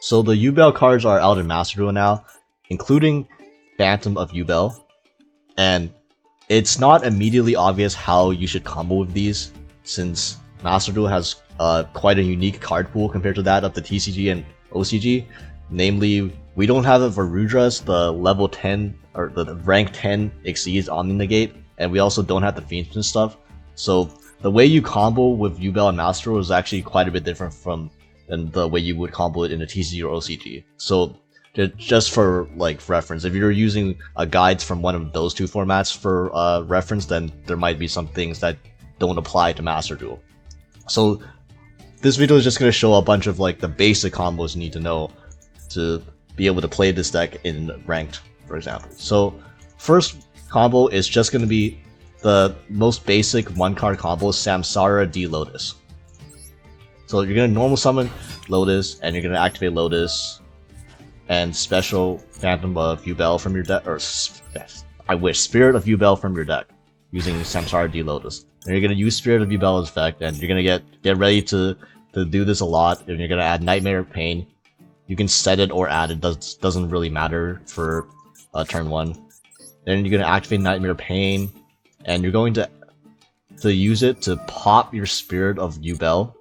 So the Yubel cards are out in Master Duel now, including Phantom of Yubel, and it's not immediately obvious how you should combo with these, since Master Duel has quite a unique card pool compared to that of the TCG and OCG. Namely, we don't have it for Rudras, the level 10 or the rank 10 exceeds Omni Negate, and we also don't have the Fiends and stuff. So the way you combo with Yubel and Master Duel is actually quite a bit different than the way you would combo it in a TCG or OCG. So just for like reference, if you're using guides from one of those two formats for reference, then there might be some things that don't apply to Master Duel. So this video is just going to show a bunch of like the basic combos you need to know to be able to play this deck in ranked, for example. So first combo is just going to be the most basic one card combo, Samsara D Lotus. So you're going to normal summon Lotus, and you're going to activate Lotus and special Phantom of Yubel from your deck, or Spirit of Yubel from your deck using Samsara D Lotus. And you're going to use Spirit of Yubel's effect, and you're going to get ready to do this a lot, and you're going to add Nightmare Pain. You can set it or add it, doesn't really matter for turn 1. Then you're going to activate Nightmare Pain, and you're going to use it to pop your Spirit of Yubel,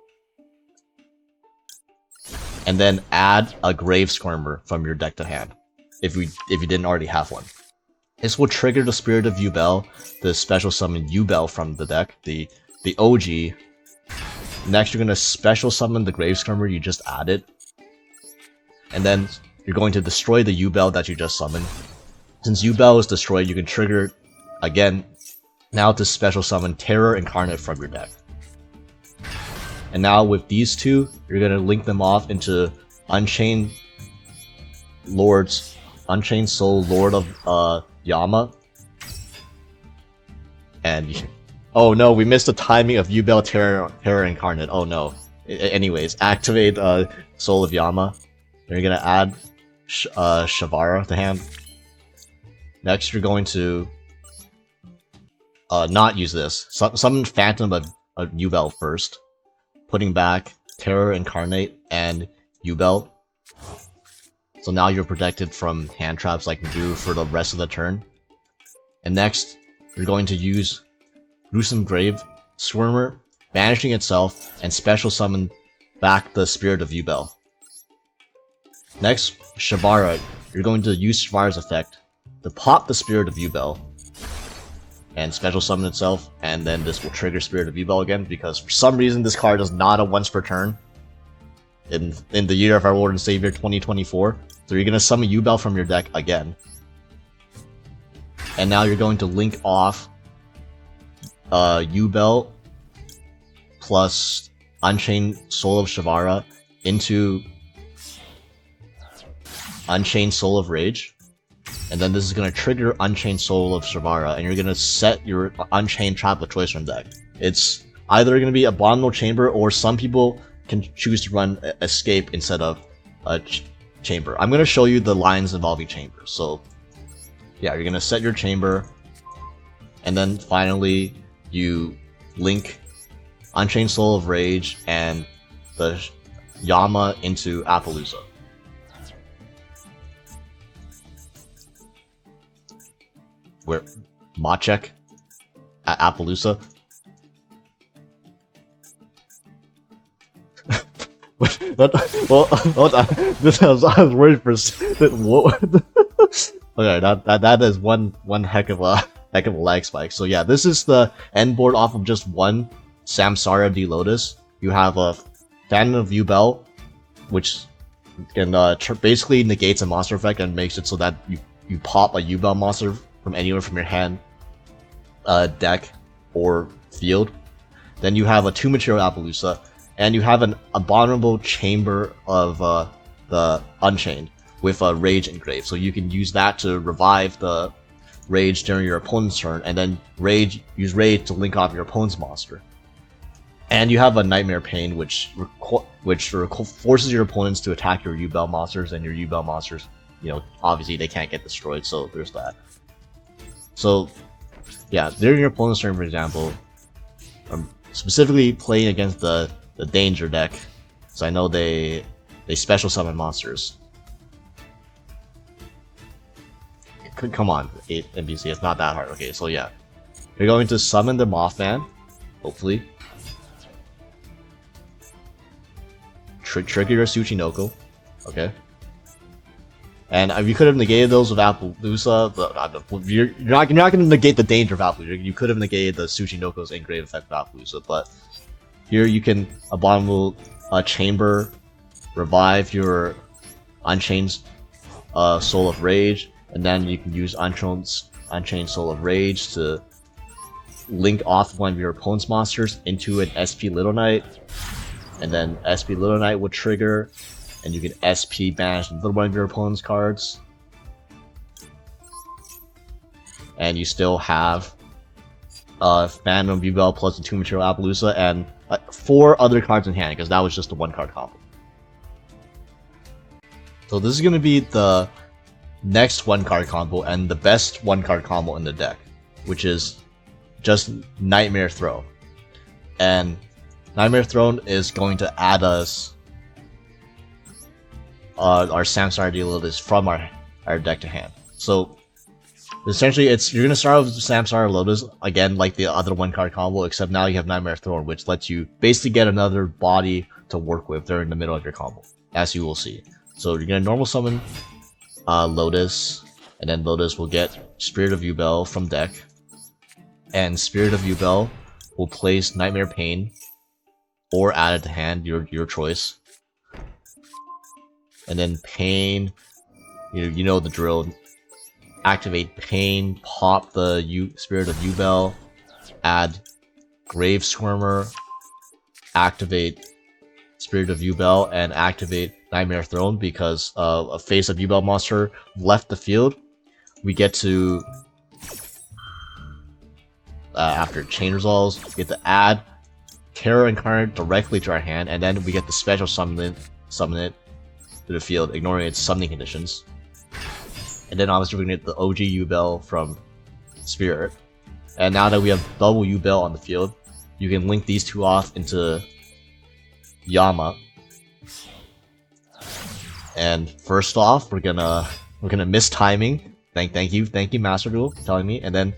and then add a Grave Squirmer from your deck to hand, if you didn't already have one. This will trigger the Spirit of Yubel, the special summon Yubel from the deck, the OG. Next, you're going to special summon the Grave Squirmer you just added, and then you're going to destroy the Yubel that you just summoned. Since Yubel is destroyed, you can trigger again now to special summon Terror Incarnate from your deck. And now with these two, you're going to link them off into Unchained Soul Lord of Yama. And oh no, we missed the timing of Yubel Terror Incarnate. Oh no. Anyways, activate Soul of Yama. Then you're going to add Shavara to hand. Next, you're going to not use this. Summon Phantom of Yubel first, putting back Terror Incarnate and Yubel. So now you're protected from hand traps like Nadu for the rest of the turn. And next, you're going to use Gruesome Grave Squirmer, banishing itself, and special summon back the Spirit of Yubel. Next, Shavara, you're going to use Shavara's effect to pop the Spirit of Yubel and special summon itself, and then this will trigger Spirit of Yubel again, because for some reason this card is not a once per turn in the year of our Lord and Savior 2024. So you're going to summon Yubel from your deck again. And now you're going to link off Yubel plus Unchained Soul of Shavara into Unchained Soul of Rage. And then this is going to trigger Unchained Soul of Shavara, and you're going to set your Unchained Trap of choice from deck. It's either going to be Abominable Chamber, or some people can choose to run Escape instead of Chamber. I'm going to show you the lines involving Chamber. So yeah, you're going to set your Chamber, and then finally you link Unchained Soul of Rage and the Yama into Appaloosa. Where Machek at Appaloosa. Well, hold on. I was worried for what? Okay, that is one heck of a lag spike. So yeah, this is the end board off of just one Samsara D Lotus. You have a Phantom of Yubel, which can basically negates a monster effect and makes it so that you pop a Yubel monster from anywhere from your hand, deck, or field. Then you have a 2-material Appaloosa, and you have an Abominable Chamber of the Unchained with a Rage Engrave. So you can use that to revive the Rage during your opponent's turn, and then use Rage to link off your opponent's monster. And you have a Nightmare Pain, which forces your opponents to attack your Yubel monsters, and your Yubel monsters, obviously they can't get destroyed, so there's that. So, yeah, during your opponent's turn, for example, I'm specifically playing against the Danger deck, so I know they they special summon monsters. Come on, 8 NPC, it's not that hard. Okay, so yeah. You're going to summon the Mothman, hopefully. Trigger your Tsuchinoko, okay. And you could have negated those with Appaloosa, but you're not going to negate the danger of Appaloosa. You could have negated the Tsuchinoko's engrave effect of Appaloosa, but here you can Abominable Chamber, revive your Unchained Soul of Rage, and then you can use Unchained Soul of Rage to link off one of your opponent's monsters into an SP Little Knight, and then SP Little Knight will trigger, and you can SP banish one of your opponent's cards. And you still have Phantom Yubel plus the 2 material Appaloosa and 4 other cards in hand, because that was just a 1 card combo. So this is going to be the next 1 card combo and the best 1 card combo in the deck, which is just Nightmare Throne. And Nightmare Throne is going to add us our Samsara D Lotus from our deck to hand. So essentially, you're gonna start with Samsara Lotus again, like the other 1 card combo, except now you have Nightmare Throne, which lets you basically get another body to work with during the middle of your combo, as you will see. So you're gonna normal summon Lotus, and then Lotus will get Spirit of Yubel from deck, and Spirit of Yubel will place Nightmare Pain or add it to hand, your choice. And then Pain, you know the drill. Activate Pain, pop the Spirit of Yubel, add Grave Squirmer, activate Spirit of Yubel, and activate Nightmare Throne, because a face of Yubel monster left the field. We get to, after chain resolves, we get to add Terror Incarnate directly to our hand, and then we get to special summon it to the field, ignoring its summoning conditions. And then obviously we're gonna get the OG Yubel from Spirit. And now that we have double Yubel on the field, you can link these 2 off into Yama. And first off, we're gonna miss timing. Thank you, Master Duel, for telling me. And then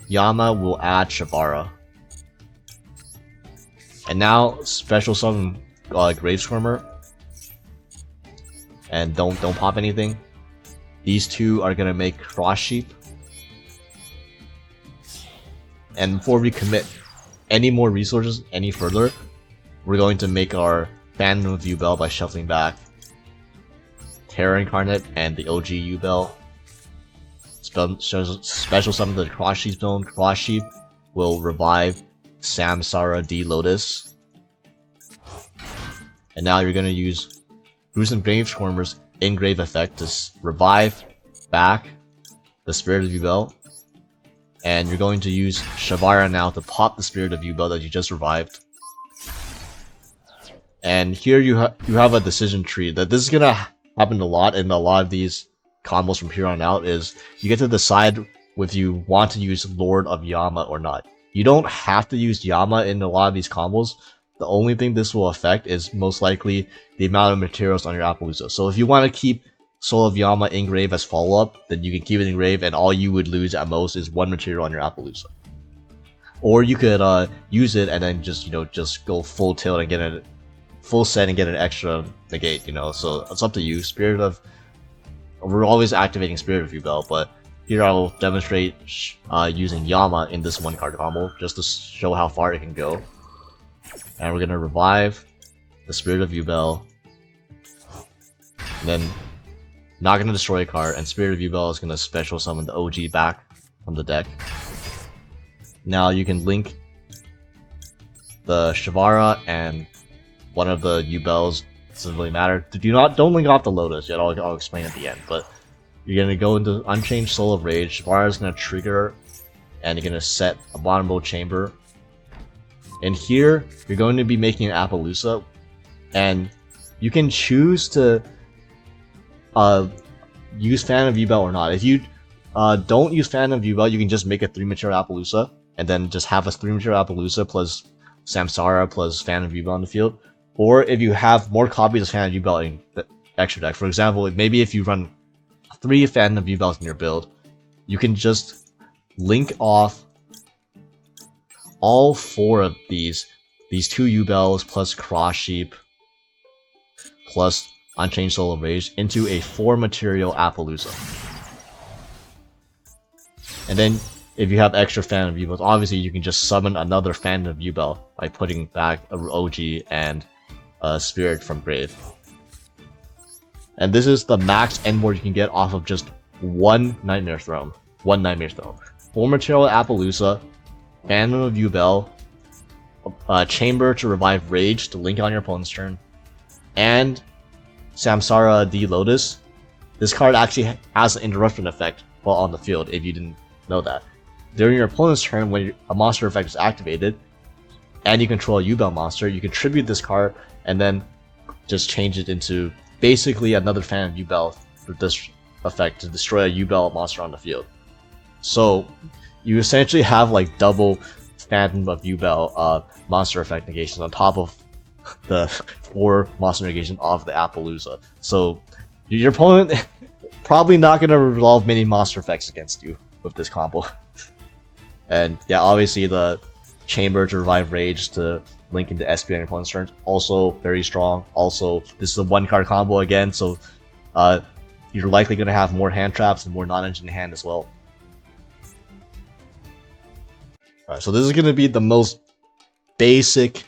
Yama will add Shabara. And now special summon Grave Squirmer. And don't pop anything. These 2 are gonna make Cross Sheep. And before we commit any more resources any further, we're going to make our Phantom of Yubel by shuffling back Terror Incarnate and the OG Yubel. Special summon the Cross Sheep Zone. Cross Sheep will revive Samsara D Lotus. And now you're gonna use Gruesome Grave Squirmer's Engrave effect to revive back the Spirit of Yubel. And you're going to use Shabara now to pop the Spirit of Yubel that you just revived. And here you have a decision tree that this is gonna happen a lot in a lot of these combos from here on out, is you get to decide if you want to use Lord of Yama or not. You don't have to use Yama in a lot of these combos. The only thing this will affect is most likely the amount of materials on your Appaloosa. So if you want to keep Soul of Yama engrave as follow-up, then you can keep it engrave, and all you would lose at most is 1 material on your Appaloosa. Or you could use it and then just go full tilt and get a full set and get an extra negate. So it's up to you. We're always activating Spirit of Yubel, but here I will demonstrate using Yama in this 1 card combo just to show how far it can go. And we're gonna revive the Spirit of Yubel, and then not gonna destroy a card, and Spirit of Yubel is gonna special summon the OG back from the deck. Now you can link the Shavara and one of the Yubels. Doesn't really matter. Don't link off the Lotus yet. I'll explain at the end. But you're gonna go into Unchained Soul of Rage. Shavara is gonna trigger, and you're gonna set Abominable Chamber. And here, you're going to be making an Appaloosa, and you can choose to use Phantom of Yubel or not. If you don't use Phantom of Yubel, you can just make a 3 material Appaloosa, and then just have a 3 material Appaloosa plus Samsara plus Phantom of Yubel on the field. Or if you have more copies of Phantom Yubel in the extra deck, for example, maybe if you run 3 Phantom Yubels in your build, you can just link off all 4 of these 2 Yubels plus Cross Sheep plus Unchained Soul of Rage into a 4 material Appaloosa. And then if you have extra Phantom Yubels, obviously you can just summon another Phantom Yubel by putting back a OG and a Spirit from Grave. And this is the max endboard you can get off of just one Nightmare Throne. 4 material Appaloosa, Phantom of Yubel, Chamber to revive Rage to link on your opponent's turn, and Samsara D Lotus. This card actually has an interruption effect while on the field, if you didn't know that. During your opponent's turn, when a monster effect is activated, and you control a Yubel monster, you can tribute this card and then just change it into basically another Phantom Yubel with this effect to destroy a Yubel monster on the field. So you essentially have like double Phantom of Yubel monster effect negations on top of the 4 monster negations off the Appaloosa. So your opponent probably not going to resolve many monster effects against you with this combo. And yeah, obviously the Chamber to revive Rage to link into SP on your opponent's turn, also very strong. Also, this is a 1-card combo again, so you're likely going to have more hand traps and more non-engine in hand as well. Alright, so this is going to be the most basic,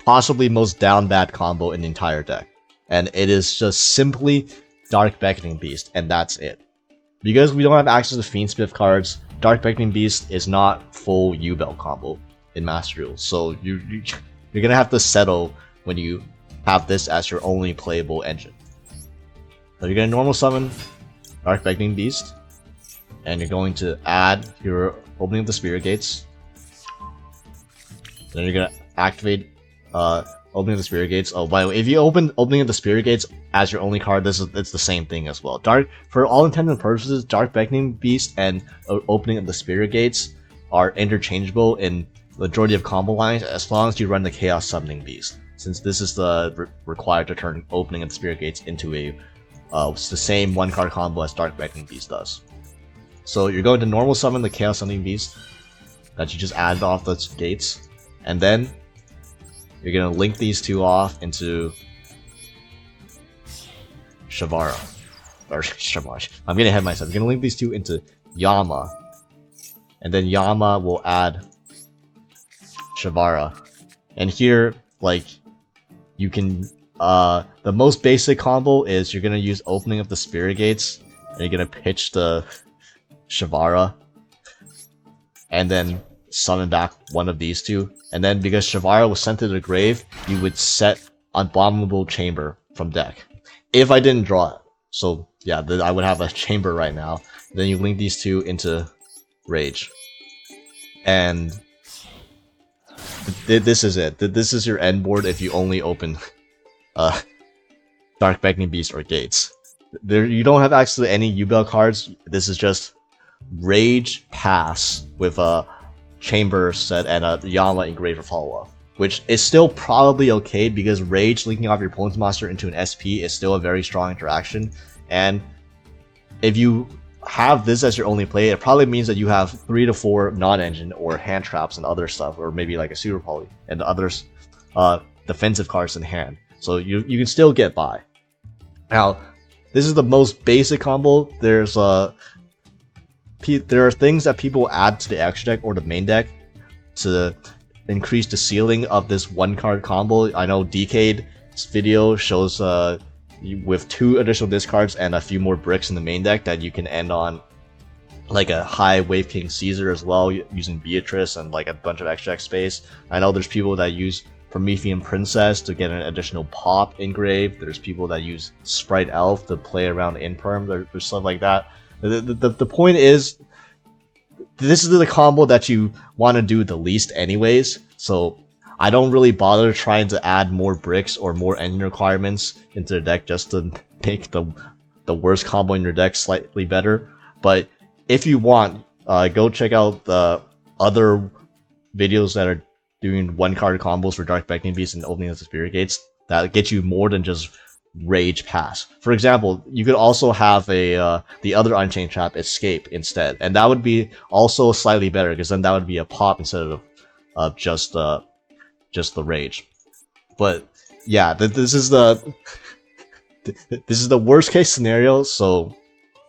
possibly most down bad combo in the entire deck. And it is just simply Dark Beckoning Beast, and that's it. Because we don't have access to Fiendspiff cards, Dark Beckoning Beast is not full Yubel combo in Master Duel. So you're going to have to settle when you have this as your only playable engine. So you're going to normal summon Dark Beckoning Beast, and you're going to add your Opening of the Spirit Gates. Then you're going to activate Opening of the Spirit Gates. Oh, by the way, if you open Opening of the Spirit Gates as your only card, it's the same thing as well. For all intents and purposes, Dark Beckoning Beast and Opening of the Spirit Gates are interchangeable in the majority of combo lines as long as you run the Chaos Summoning Beast, since this is the required to turn Opening of the Spirit Gates into the same 1-card combo as Dark Beckoning Beast does. So you're going to normal summon the Chaos Summoning Beast that you just added off the gates, and then you're going to link these 2 off into Shavara. Or Shamash. I'm getting ahead of myself. You're going to link these 2 into Yama. And then Yama will add Shavara. And here, like, you can... the most basic combo is you're going to use Opening of the Spirit Gates, and you're going to pitch the Shavara, and then summon back one of these 2. And then because Shavara was sent to the grave, you would set Abominable Chamber from deck. If I didn't draw it. So yeah, I would have a Chamber right now. Then you link these 2 into Rage. And this is it. This is your end board if you only open Dark Beckoning Beast or Gates. You don't have access to any Yubel cards. This is just Rage Pass with a Chamber set and a Yama Engraver follow-up, which is still probably okay because Rage linking off your opponent's monster into an SP is still a very strong interaction. And if you have this as your only play, it probably means that you have 3 to 4 non-engine or hand traps and other stuff, or maybe like a Super Poly and others defensive cards in hand. So you can still get by. Now, this is the most basic combo. There are things that people add to the extra deck or the main deck to increase the ceiling of this 1-card combo. I know Decade's video shows with 2 additional discards and a few more bricks in the main deck that you can end on like a high Wave King Caesar as well, using Beatrice and like a bunch of extra deck space. I know there's people that use Promethean Princess to get an additional pop engraved. There's people that use Sprite Elf to play around Imperm. There's stuff like that. The point is, this is the combo that you want to do the least anyways, so I don't really bother trying to add more bricks or more engine requirements into the deck just to make the worst combo in your deck slightly better. But if you want, go check out the other videos that are doing 1-card combos for Dark Beckoning Beast and opening up the Spirit Gates that get you more than just Rage Pass. For example, you could also have a the other Unchained Trap Escape instead, and that would be also slightly better because then that would be a pop instead of just the Rage. But yeah, this is the worst case scenario, so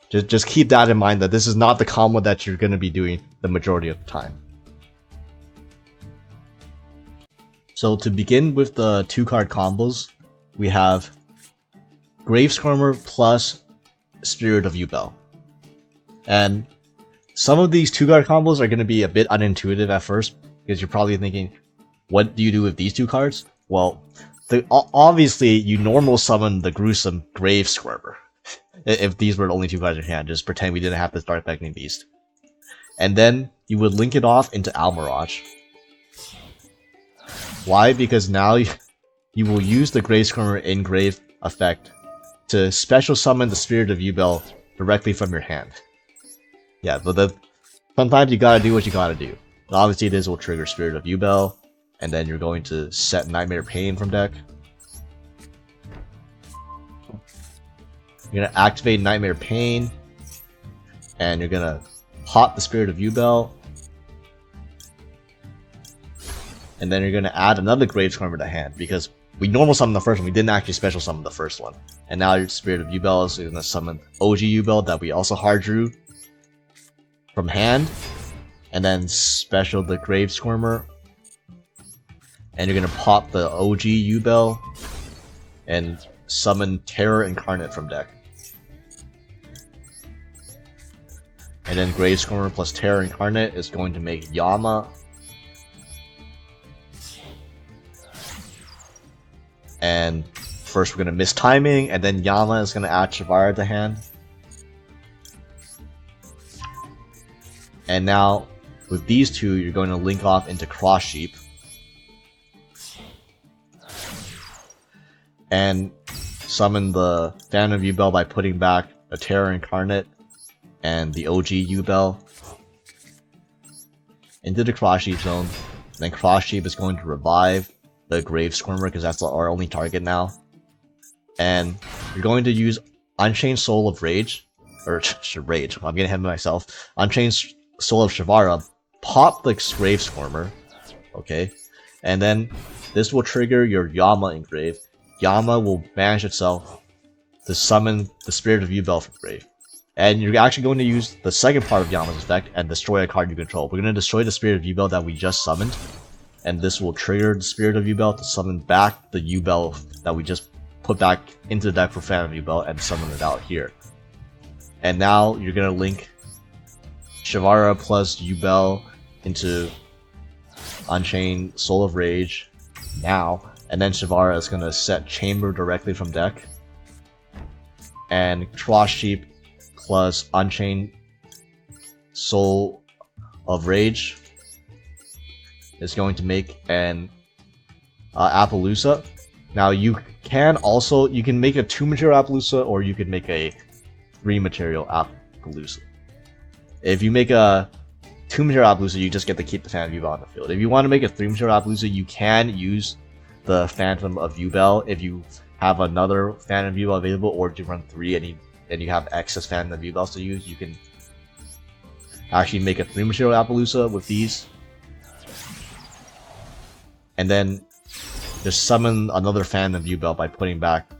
just keep that in mind that this is not the combo that you're going to be doing the majority of the time. So to begin with the 2-card combos, we have Grave Squirmer plus Spirit of Yubel. And some of these 2-card combos are going to be a bit unintuitive at first, because you're probably thinking, what do you do with these 2 cards? Well, obviously you normal summon the Gruesome Grave Squirmer. If these were the only 2 cards in your hand, just pretend we didn't have this Dark Beckoning Beast. And then you would link it off into Almirage. Why? Because now you will use the Grave Squirmer Engrave effect to special summon the Spirit of Yubel directly from your hand. Yeah, but sometimes you gotta do what you gotta do. But obviously this will trigger Spirit of Yubel, and then you're going to set Nightmare Pain from deck. You're gonna activate Nightmare Pain, and you're gonna pop the Spirit of Yubel, and then you're gonna add another Grave Squirmer to hand, because we normal summon the first one, we didn't actually special summon the first one. And now your Spirit of Yubel is gonna summon OG Yubel that we also hard drew from hand, and then special the Grave Squirmer, and you're gonna pop the OG Yubel and summon Terror Incarnate from deck. And then Grave Squirmer plus Terror Incarnate is going to make Yama. And first we're going to miss timing, and then Yama is going to add Shavara to hand. And now, with these 2, you're going to link off into Cross Sheep. And summon the Phantom Yubel by putting back a Terror Incarnate and the OG Yubel into the Cross Sheep zone. And then Cross Sheep is going to revive the Grave Squirmer because that's our only target now. And you're going to use Unchained Soul of Rage, or Rage, I'm getting ahead of myself. Unchained Soul of Shavara, pop the Grave Squirmer, okay? And then this will trigger your Yama Engrave. Yama will banish itself to summon the Spirit of Yubel from grave. And you're actually going to use the second part of Yama's effect and destroy a card you control. We're going to destroy the Spirit of Yubel that we just summoned, and this will trigger the Spirit of Yubel to summon back the Yubel that we just put back into the deck for Phantom Yubel and summon it out here. And now you're going to link Shavara plus Yubel into Unchained Soul of Rage now, and then Shavara is going to set Chamber directly from deck, and Cross Sheep plus Unchained Soul of Rage is going to make an Appaloosa. Now you can make a 2-material Appaloosa, or you could make a 3-material Appaloosa. If you make a 2-material Appaloosa, you just get to keep the Phantom Yubel on the field. If you want to make a 3-material Appaloosa, you can use the Phantom of Yubel if you have another Phantom of Yubel available, or if you run 3 and you have excess Phantom of Yubels to use, you can actually make a 3-material Appaloosa with these. And then just summon another Phantom of Yubel by putting back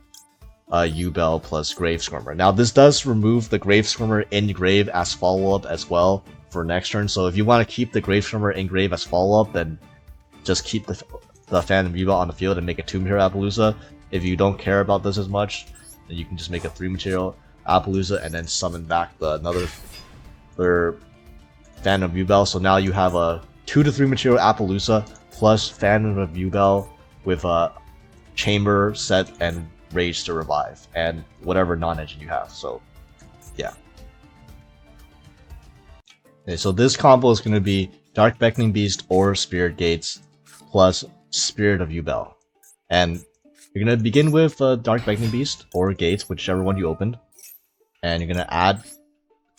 Yubel plus Grave Squirmer. Now this does remove the Grave Squirmer in grave as follow-up as well for next turn, so if you want to keep the Grave Squirmer in grave as follow-up, then just keep the Phantom Yubel on the field and make a 2-material Appaloosa. If you don't care about this as much, then you can just make a 3-material Appaloosa and then summon back another Phantom of Yubel. So now you have a 2 to 3 material Appaloosa plus Phantom of Yubel with a Chamber set and Rage to revive, and whatever non-engine you have. So yeah. Okay, so this combo is going to be Dark Beckoning Beast or Spirit Gates plus Spirit of Yubel. And you're going to begin with Dark Beckoning Beast or Gates, whichever one you opened. And you're going to add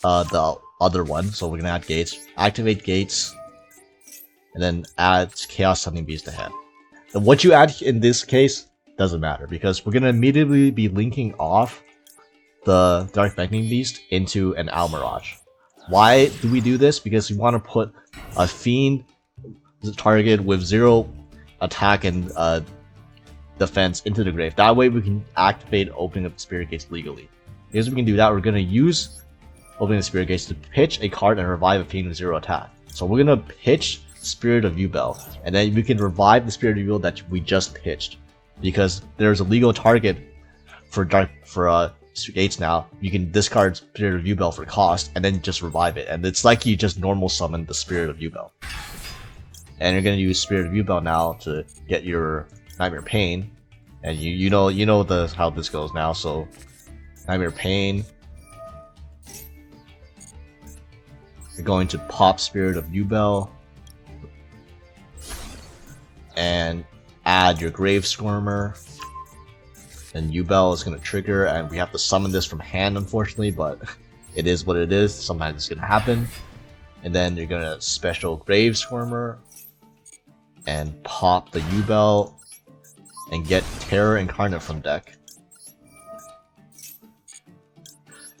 the other one. So we're going to add Gates. Activate Gates. and then add Chaos Summoning Beast to hand. And what you add in this case doesn't matter, because we're going to immediately be linking off the Dark Beckoning Beast into an Almirage. Why do we do this? Because we want to put a Fiend target with 0 attack and defense into the grave. That way we can activate Opening of the Spirit Gates legally. Because we can do that, we're going to use Opening the Spirit Gates to pitch a card and revive a Fiend with 0 attack. So we're going to pitch Spirit of Yubel, and then we can revive the Spirit of Yubel that we just pitched. Because there's a legal target for Gates now, you can discard Spirit of Yubel for cost, and then just revive it. And it's like you just normal summon the Spirit of Yubel. And you're going to use Spirit of Yubel now to get your Nightmare Pain. And you know how this goes now, so Nightmare Pain. You're going to pop Spirit of Yubel and add your Grave Squirmer. And Yubel is going to trigger, and we have to summon this from hand, unfortunately, but it is what it is. Sometimes it's going to happen. And then you're going to special Grave Squirmer and pop the Yubel and get Terror Incarnate from deck.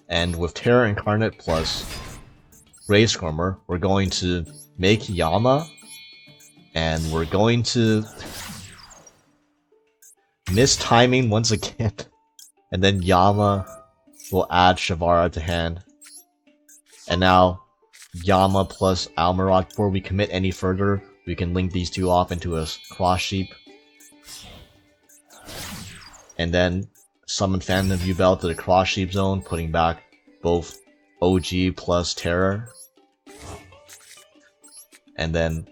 And with Terror Incarnate plus Grave Squirmer, we're going to make Yama, and we're going to miss timing once again, and then Yama will add Shavara to hand. And now Yama plus Almirage. Before we commit any further, we can link these two off into a Cross Sheep, and then summon Phantom of Yubel to the Cross Sheep zone, putting back both OG plus Terror, and then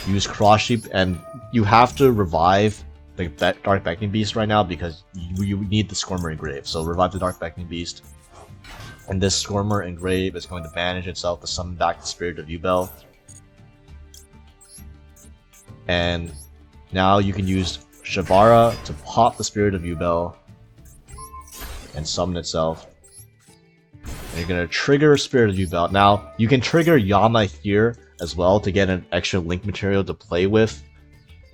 use Cross Sheep. And you have to revive the Dark Beckoning Beast right now because you need the Squirmer Engrave. So revive the Dark Beckoning Beast, and this Squirmer Engrave is going to manage itself to summon back the Spirit of Yubel. And now you can use Shavara to pop the Spirit of Yubel and summon itself. And you're going to trigger Spirit of Yubel. Now, you can trigger Yama here as well to get an extra link material to play with.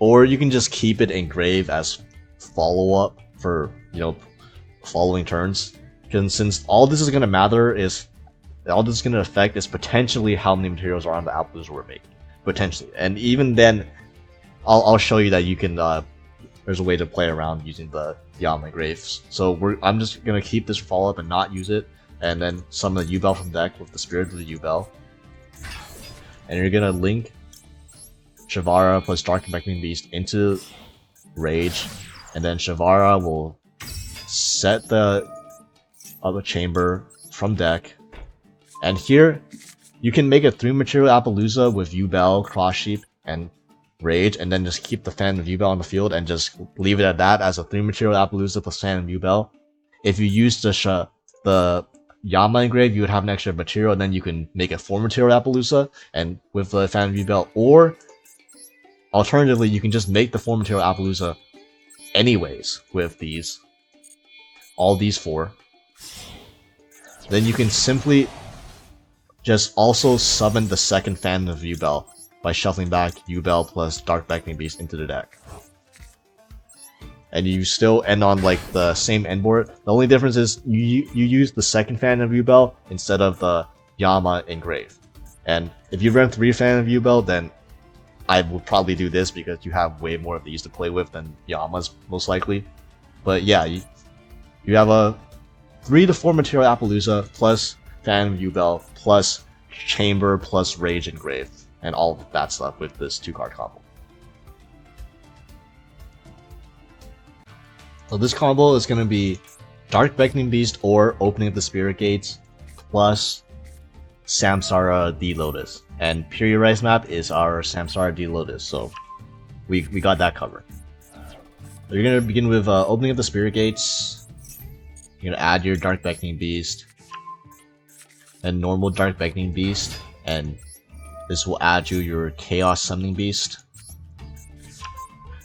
Or you can just keep it engraved as follow-up for, following turns. Because since all this is going to matter is, all this is going to affect is potentially how many materials are on the Appaloosa we're making. Potentially. And even then, I'll show you that you can, there's a way to play around using the Yama engraves. So I'm just going to keep this follow-up and not use it. And then summon the Yubel from deck with the Spirit of the Yubel. And you're going to link Shavara plus Dark Beckoning Beast into Rage, and then Shavara will set the other chamber from deck. And here, you can make a 3-material Appaloosa with Yubel, Cross Sheep, and Rage, and then just keep the Phantom of Yubel on the field and just leave it at that as a 3-material Appaloosa plus Phantom of Yubel. If you use the Yama engrave, you would have an extra material, and then you can make a 4-material Appaloosa, and with the Phantom of Yubel, or alternatively, you can just make the 4-material Appaloosa anyways with all these 4. Then you can simply just also summon the second Phantom of Yubel by shuffling back Yubel plus Dark Beckoning Beast into the deck. And you still end on like the same end board. The only difference is you use the second Phantom of Yubel instead of the Yama engrave. And if you run 3 Phantom of Yubel, then I would probably do this because you have way more of these to play with than Yamas, most likely. But yeah, you have a 3 to 4 material Appaloosa plus Phantom Yubel plus Chamber plus Rage Engrave, and all of that stuff with this 2-card combo. So this combo is going to be Dark Beckoning Beast or Opening of the Spirit Gates plus Samsara D Lotus. And Periodize map is our Samsara D Lotus, so we got that covered. So you're going to begin with Opening of the Spirit Gates. You're going to add your Dark Beckoning Beast and normal Dark Beckoning Beast, and this will add you your Chaos Summoning Beast.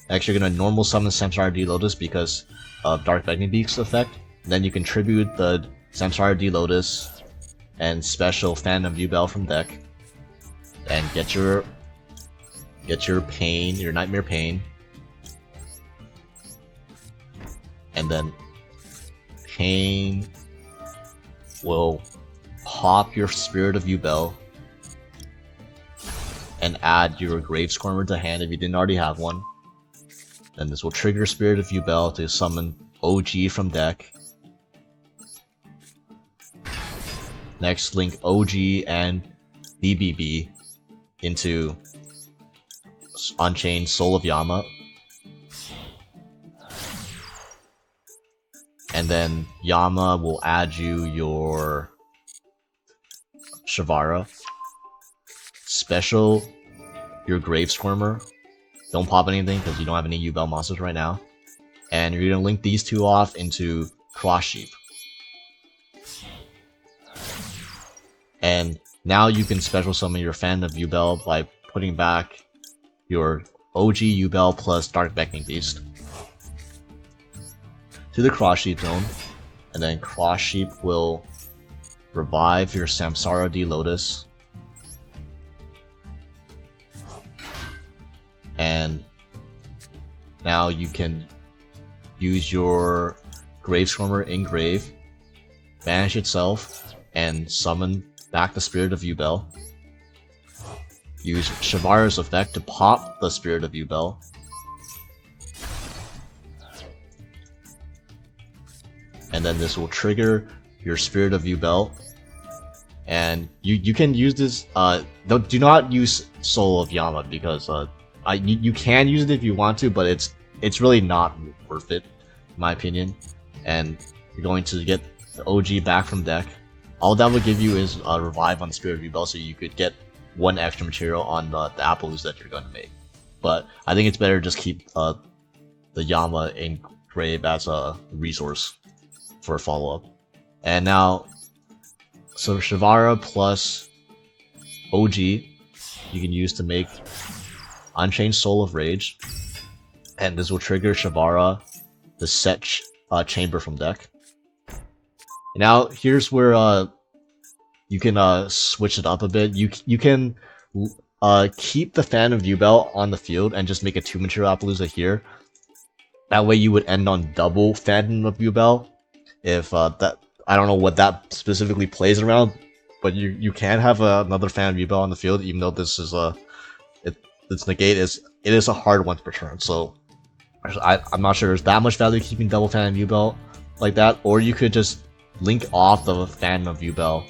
Next, you're going to normal summon Samsara D Lotus because of Dark Beckoning Beast's effect. And then you can tribute the Samsara D Lotus and special Phantom Yubel from deck and get your get your pain, your nightmare pain, and then pain will pop your Spirit of Yubel and add your Grave Squirmer to hand if you didn't already have one. Then this will trigger Spirit of Yubel to summon OG from deck. Next, link OG and BBB into Unchained Soul of Yama. And then Yama will add you your Shavara. Special your Grave Squirmer. Don't pop anything because you don't have any Yubel monsters right now. And you're gonna link these two off into Cross Sheep. And now you can special summon your Fan of Yubel by putting back your OG Yubel plus Dark Beckoning Beast to the Cross Sheep zone. And then Cross Sheep will revive your Samsara D Lotus. And now you can use your Grave Squirmer in grave, banish itself, and summon back the Spirit of Yubel. Use Shavara's effect to pop the Spirit of Yubel. And then this will trigger your Spirit of Yubel. And you can use this, do not use Soul of Yama because you can use it if you want to, but it's really not worth it, in my opinion. And you're going to get the OG back from deck. All that will give you is a revive on Spirit of Yubel, so you could get one extra material on the Appaloos that you're going to make. But I think it's better to just keep the Yama in grave as a resource for a follow-up. And now, so Shavara plus OG you can use to make Unchained Soul of Rage, and this will trigger Shavara to set Chamber from deck. And now here's where you can switch it up a bit. You can keep the Fan of Yubel on the field and just make a 2 material Appaloosa here. That way you would end on double Phantom of Yubel. If that, I don't know what that specifically plays around, but you can have another Phantom of Yubel on the field, even though this is this negate it is a hard one per turn. So I'm not sure there's that much value keeping double Phantom of Yubel like that, or you could just link off the Phantom of Yubel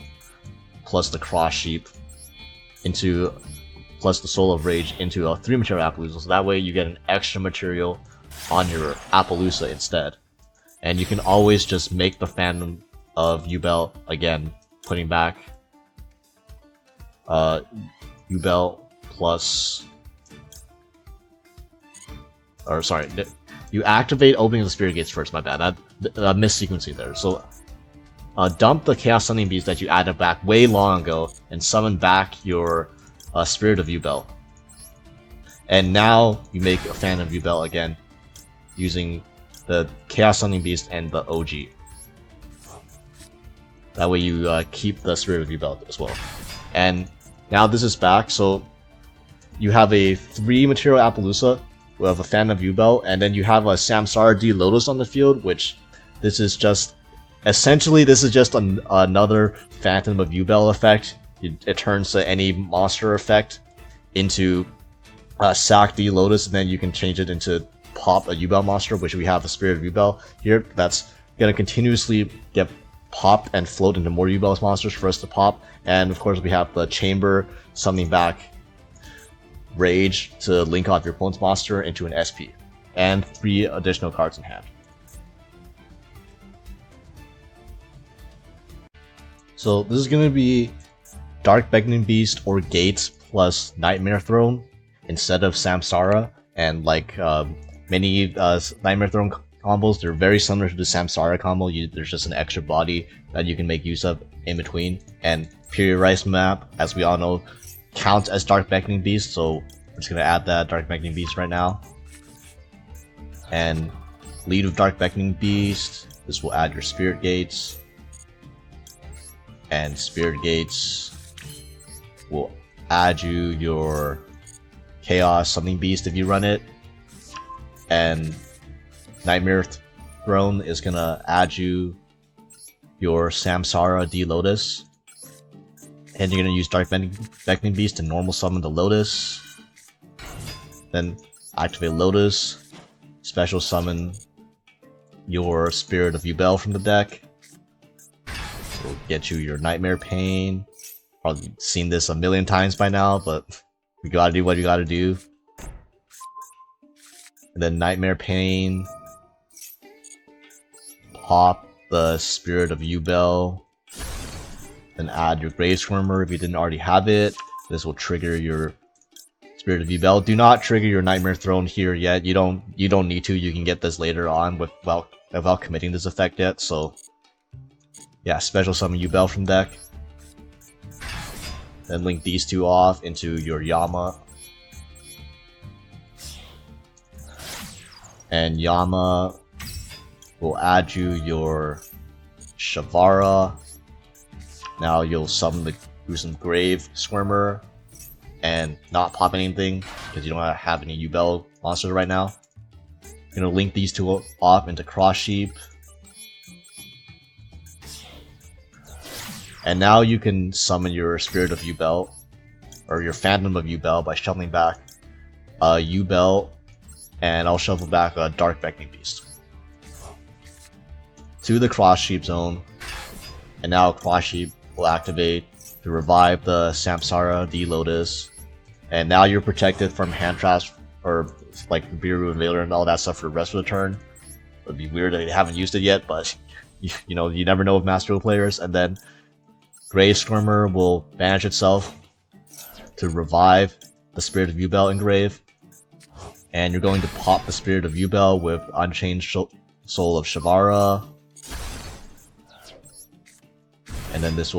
plus the Cross Sheep into plus the Soul of Rage into a 3 material Appaloosa, so that way you get an extra material on your Appaloosa instead. And you can always just make the Phantom of Yubel again, putting back Yubel plus, or sorry, you activate opening the Spirit Gates first, my bad, I missed sequencing there. So dump the Chaos Summoning Beast that you added back way long ago and summon back your Spirit of Yubel. And now you make a Phantom of Yubel again using the Chaos Summoning Beast and the OG. That way you keep the Spirit of Yubel as well. And now this is back, so you have a 3 material Appaloosa with a Phantom of Yubel, and then you have a Samsara D Lotus on the field, which this is just essentially another Phantom of Yubel effect. It turns any monster effect into Sack D Lotus, and then you can change it into pop a Yubel monster, which we have the Spirit of Yubel here. That's gonna continuously get popped and float into more Yubel monsters for us to pop. And of course we have the Chamber summoning back Rage to link off your opponent's monster into an SP, and 3 additional cards in hand. So this is going to be Dark Beckoning Beast or Gates plus Nightmare Throne instead of Samsara, and like many Nightmare Throne combos, they're very similar to the Samsara combo. There's just an extra body that you can make use of in between, and Period Rice map, as we all know, counts as Dark Beckoning Beast, so I'm just going to add that Dark Beckoning Beast right now. And lead with Dark Beckoning Beast, this will add your Spirit Gates, and Spirit Gates will add you your Chaos Summoning Beast if you run it, and Nightmare Throne is gonna add you your Samsara D Lotus, and you're gonna use Dark Beckoning Beast to normal summon the Lotus, then activate Lotus, special summon your Spirit of Yubel from the deck. Will get you your Nightmare Pain. Probably seen this a million times by now, but you gotta do what you gotta do. And then Nightmare Pain. Pop the Spirit of Yubel. Then add your Grave Squirmer if you didn't already have it. This will trigger your Spirit of Yubel. Do not trigger your Nightmare Throne here yet. You don't need to. You can get this later on without committing this effect yet. So yeah, special summon Yubel from deck. Then link these two off into your Yama. And Yama will add you your Shavara. Now you'll summon the Gruesome Grave Squirmer and not pop anything because you don't have any Yubel monsters right now. You're gonna link these two off into Cross Sheep. And now you can summon your Spirit of Yubel, or your Phantom of Yubel, by shuffling back Yubel, and I'll shuffle back a Dark Beckoning Beast to the Cross Sheep zone. And now Cross Sheep will activate to revive the Samsara D Lotus, and now you're protected from hand traps or like Biru and Valor and all that stuff for the rest of the turn. It'd be weird that you haven't used it yet, but you know, you never know with Master Duel players. And then Grave Squirmer will banish itself to revive the Spirit of Yubel in Grave. And you're going to pop the Spirit of Yubel with Unchained Soul of Shavara. And then this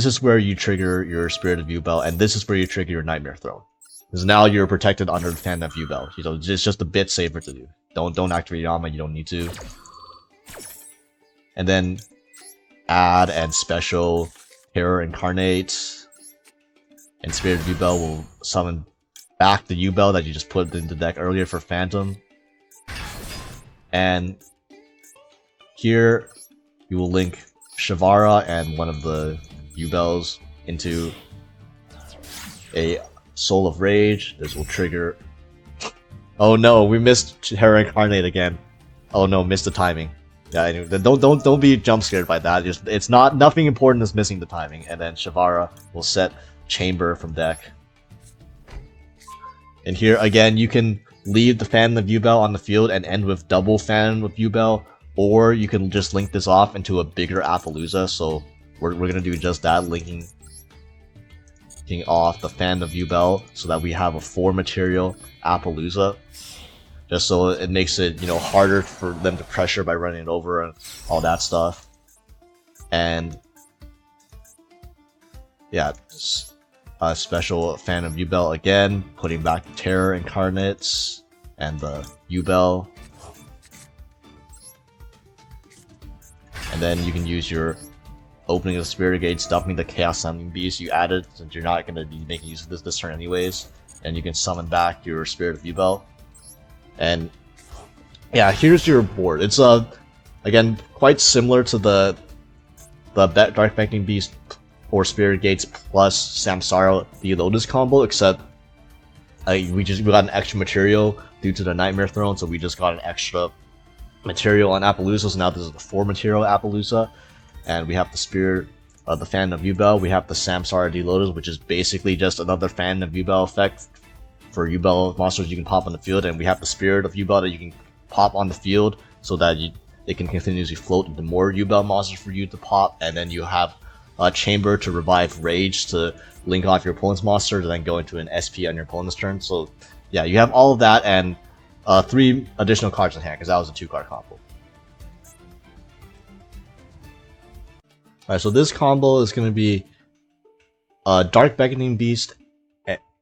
is where you trigger your Spirit of Yubel, and this is where you trigger your Nightmare Throne. Because now you're protected under the Phantom of Yubel. You know, it's just a bit safer to do. Don't activate Yama, you don't need to. And then add and special Terror Incarnate, and Spirit of Yubel will summon back the Yubel that you just put in the deck earlier for Phantom. And here you will link Shavara and one of the Yubels into a Soul of Rage. This will trigger... Oh no, we missed Terror Incarnate again. Oh no, missed the timing. Yeah, anyway, don't be jump scared by that. It's not, nothing important is missing the timing. And then Shavara will set Chamber from deck. And here again, you can leave the Phantom of Yubel on the field and end with double Phantom of Yubel, or you can just link this off into a bigger Appaloosa. So we're gonna do just that, linking off the Phantom of Yubel so that we have a 4-material Appaloosa. Just so it makes it, you know, harder for them to pressure by running it over and all that stuff. And yeah, a special Phantom of Yubel again, putting back the Terror Incarnates and the Yubel. And then you can use your opening of the Spirit Gates, dumping the Chaos Summoning Beast you added, since you're not going to be making use of this turn anyways. And you can summon back your Spirit of Yubel. And yeah, here's your board. It's again quite similar to the Dark Beckoning Beast or Spirit Gates plus Samsara D Lotus combo, except we got an extra material due to the Nightmare Throne, so we just got an extra material on Appaloosa. So now this is the 4-material Appaloosa, and we have the Spirit of the Phantom of Yubel. We have the Samsara D Lotus, which is basically just another Phantom of Yubel effect for Yubel monsters you can pop on the field, and we have the Spirit of Yubel that you can pop on the field so that they can continuously float into more Yubel monsters for you to pop, and then you have a Chamber to revive Rage to link off your opponent's monster to then go into an SP on your opponent's turn. So yeah, you have all of that and 3 additional cards in hand, because that was a 2-card combo. Alright, so this combo is going to be Dark Beckoning Beast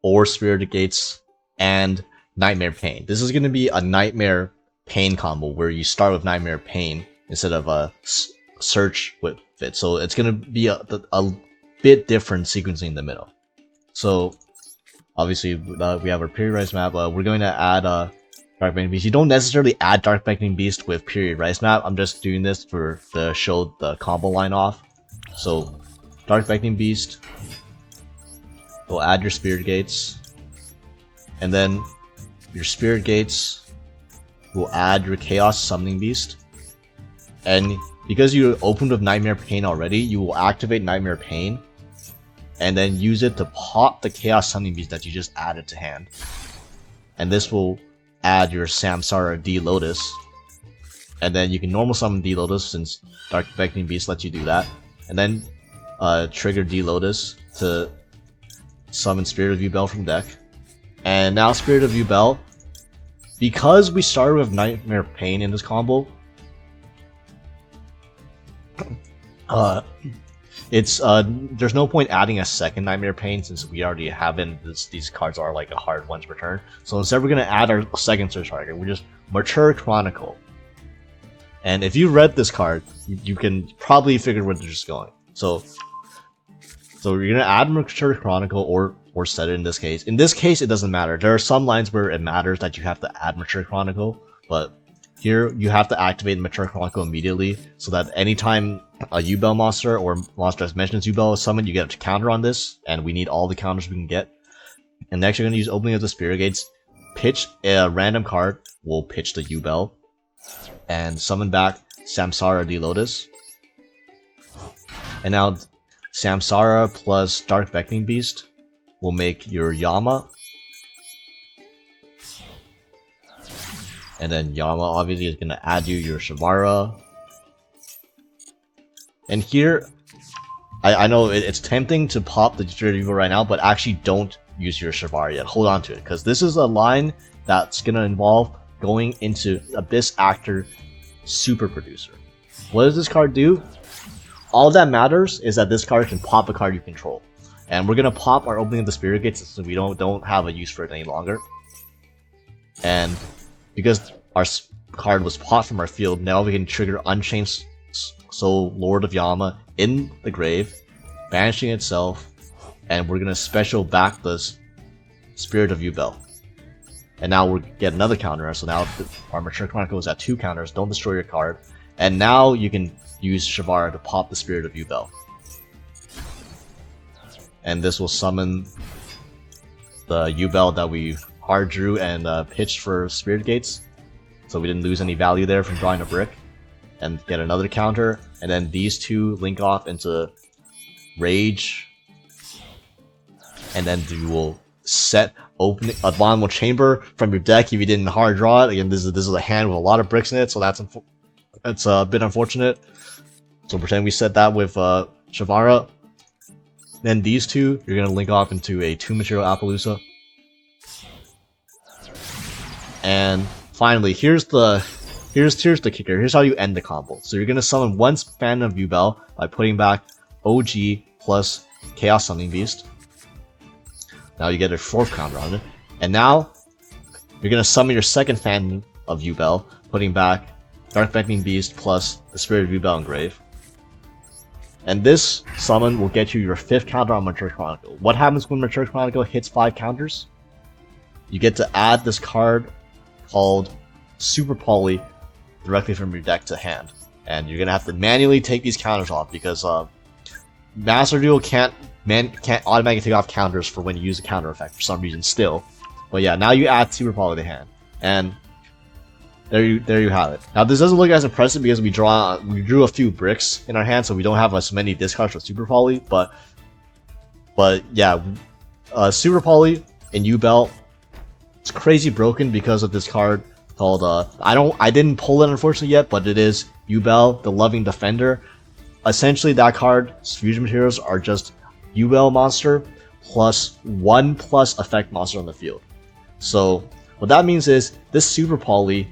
or Spirit Gates and Nightmare Pain. This is going to be a Nightmare Pain combo where you start with Nightmare Pain instead of a Search with it. So it's going to be a bit different sequencing in the middle. So Obviously, we have our Period Rise map. We're going to add Dark Beckoning Beast. You don't necessarily add Dark Beckoning Beast with Period Rise map. I'm just doing this to show the combo line off. So, Dark Beckoning Beast. We'll add your Spirit Gates. And then your Spirit Gates will add your Chaos Summoning Beast. And because you opened with Nightmare Pain already, you will activate Nightmare Pain and then use it to pop the Chaos Summoning Beast that you just added to hand. And this will add your Samsara D Lotus. And then you can normal summon D Lotus since Dark Beckoning Beast lets you do that. And then trigger D Lotus to summon Spirit of Yubel from deck. And now Spirit of Yubel, because we started with Nightmare Pain in this combo, there's no point adding a second Nightmare Pain since we already have in these cards are like a hard one to return. So instead we're gonna add our second search target, which is Mature Chronicle. And if you read this card, you can probably figure where they're just going. So you're gonna add Mature Chronicle or set it in this case. In this case, it doesn't matter. There are some lines where it matters that you have to add Mature Chronicle, but here you have to activate Mature Chronicle immediately so that anytime a Yubel monster or monster that mentions Yubel is summoned, you get a counter on this, and we need all the counters we can get. And next you're gonna use Opening of the Spirit Gates, pitch a random card, we'll pitch the Yubel, and summon back Samsara D Lotus. And now Samsara plus Dark Beckoning Beast will make your Yama. And then Yama obviously is going to add you your Shavara. And here, I know it's tempting to pop the Spirit of Yubel right now, but actually don't use your Shavara yet. Hold on to it, because this is a line that's going to involve going into Abyss Actor Super Producer. What does this card do? All that matters is that this card can pop a card you control. And we're gonna pop our Opening of the Spirit Gates so we don't have a use for it any longer. And because our card was popped from our field, now we can trigger Unchained Soul Lord of Yama in the grave, banishing itself, and we're gonna special back this Spirit of Yubel. And now we'll get another counter, so now our Mature Chronicle is at 2 counters, don't destroy your card. And now you can use Shavara to pop the Spirit of Yubel. And this will summon the Yubel that we hard drew and pitched for Spirit Gates. So we didn't lose any value there from drawing a brick. And get another counter. And then these two link off into Rage. And then you will set opening a Bottomless Chamber from your deck if you didn't hard draw it. Again, this is a hand with a lot of bricks in it, so that's a bit unfortunate. So pretend we set that with Shavara. Then these two, you're gonna link off into a 2-material Appaloosa. And finally, here's the kicker. Here's how you end the combo. So you're gonna summon one Phantom of Yubel by putting back OG plus Chaos Summoning Beast. Now you get a 4th counter on it. And now you're gonna summon your second Phantom of Yubel, putting back Dark Beckoning Beast plus the Spirit of Yubel Engrave. And this summon will get you your 5th counter on Mature Chronicle. What happens when Mature Chronicle hits 5 counters? You get to add this card called Super Poly directly from your deck to hand. And you're going to have to manually take these counters off because Master Duel can't automatically take off counters for when you use a counter effect for some reason still. But yeah, now you add Super Poly to hand. And there you have it. Now this doesn't look as impressive because we drew a few bricks in our hand, so we don't have as many discards for Super Poly. But yeah, Super Poly in Yubel, it's crazy broken because of this card called I didn't pull it unfortunately yet, but it is Yubel, the Loving Defender. Essentially, that card's fusion materials are just Yubel monster plus 1+ effect monster on the field. So what that means is this Super Poly